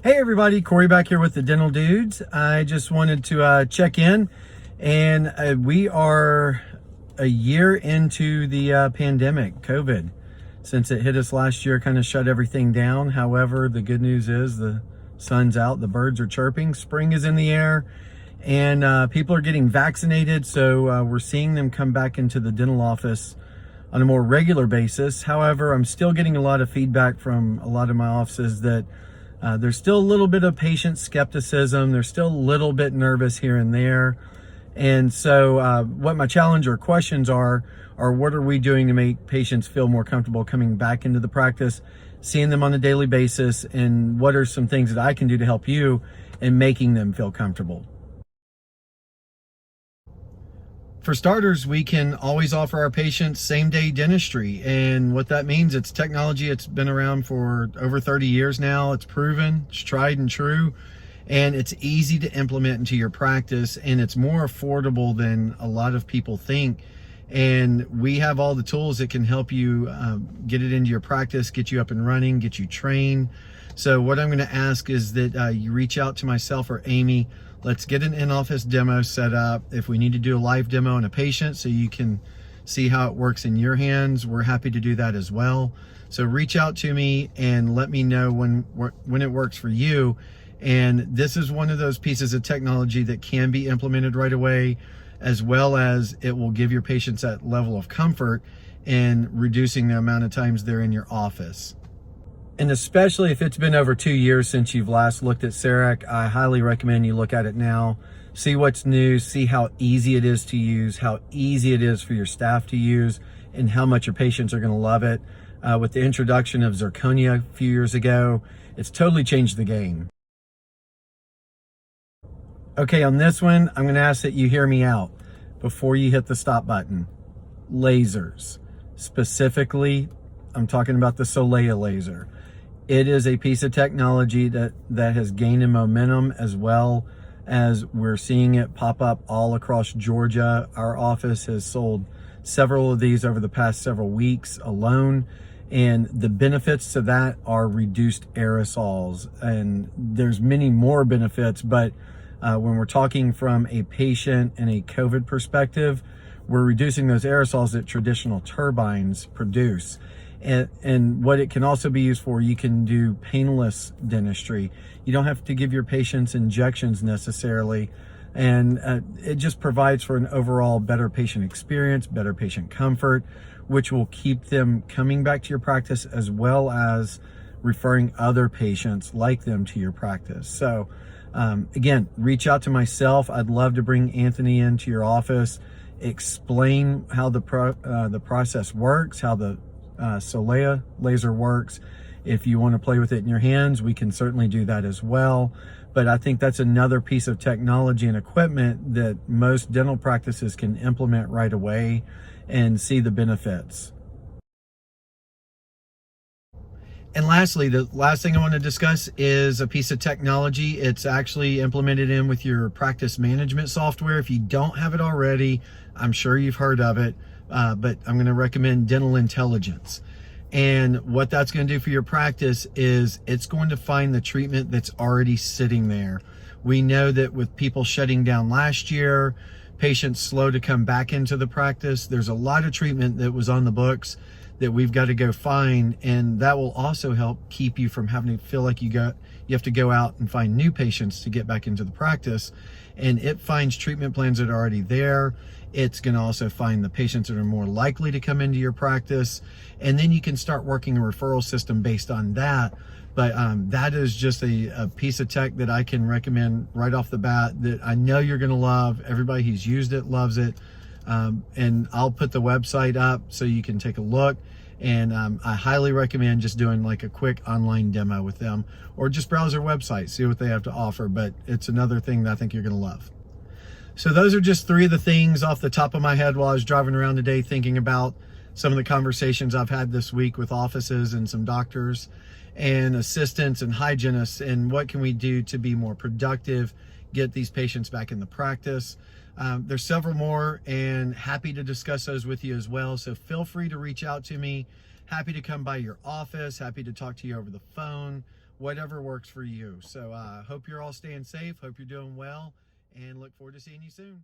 Hey everybody, Cory back here with the Dental Dudes. I just wanted to check in, and we are a year into the pandemic, COVID. Since it hit us last year, kind of shut everything down. However, the good news is the sun's out, the birds are chirping, spring is in the air, and people are getting vaccinated, so we're seeing them come back into the dental office on a more regular basis. However, I'm still getting a lot of feedback from a lot of my offices that there's still a little bit of patient skepticism. They're still a little bit nervous here and there. And so what my challenge or questions are what are we doing to make patients feel more comfortable coming back into the practice, seeing them on a daily basis, and what are some things that I can do to help you in making them feel comfortable? For starters, we can always offer our patients same-day dentistry. And what that means, it's technology. It's been around for over 30 years now. It's proven, it's tried and true, and it's easy to implement into your practice, and it's more affordable than a lot of people think. And we have all the tools that can help you get it into your practice, get you up and running, get you trained. So what I'm going to ask is that you reach out to myself or Amy. Let's get an in-office demo set up. If we need to do a live demo on a patient so you can see how it works in your hands, we're happy to do that as well. So reach out to me and let me know when it works for you. And this is one of those pieces of technology that can be implemented right away, as well as it will give your patients that level of comfort in reducing the amount of times they're in your office. And especially if it's been over 2 years since you've last looked at CEREC, I highly recommend you look at it now, see what's new, see how easy it is to use, how easy it is for your staff to use, and how much your patients are going to love it. With the introduction of zirconia a few years ago, it's totally changed the game. Okay, on this one, I'm going to ask that you hear me out before you hit the stop button. Lasers. Specifically, I'm talking about the Solea laser. It is a piece of technology that has gained in momentum, as well as we're seeing it pop up all across Georgia. Our office has sold several of these over the past several weeks alone. And the benefits to that are reduced aerosols. And there's many more benefits, but when we're talking from a patient and a COVID perspective, we're reducing those aerosols that traditional turbines produce. And what it can also be used for, you can do painless dentistry. You don't have to give your patients injections necessarily. And it just provides for an overall better patient experience, better patient comfort, which will keep them coming back to your practice, as well as referring other patients like them to your practice. So again, reach out to myself. I'd love to bring Anthony into your office, explain how the process works, how the Solea laser works. If you want to play with it in your hands, we can certainly do that as well. But I think that's another piece of technology and equipment that most dental practices can implement right away and see the benefits. And lastly, the last thing I want to discuss is a piece of technology. It's actually implemented in with your practice management software. If you don't have it already, I'm sure you've heard of it, but I'm going to recommend Dental Intelligence. And what that's going to do for your practice is it's going to find the treatment that's already sitting there. We know that with people shutting down last year, patients slow to come back into the practice, there's a lot of treatment that was on the books that we've got to go find, and that will also help keep you from having to feel like you have to go out and find new patients to get back into the practice. And it finds treatment plans that are already there. It's going to also find the patients that are more likely to come into your practice, and then you can start working a referral system based on that. But that is just a piece of tech that I can recommend right off the bat that I know you're going to love. Everybody who's used it loves it. And I'll put the website up so you can take a look. And I highly recommend just doing like a quick online demo with them, or just browse their website, see what they have to offer. But it's another thing that I think you're going to love. So those are just three of the things off the top of my head while I was driving around today, thinking about some of the conversations I've had this week with offices and some doctors and assistants and hygienists, and what can we do to be more productive, get these patients back in the practice. There's several more, and happy to discuss those with you as well. So feel free to reach out to me. happy to come by your office, happy to talk to you over the phone, whatever works for you. So hope you're all staying safe, hope you're doing well, and look forward to seeing you soon.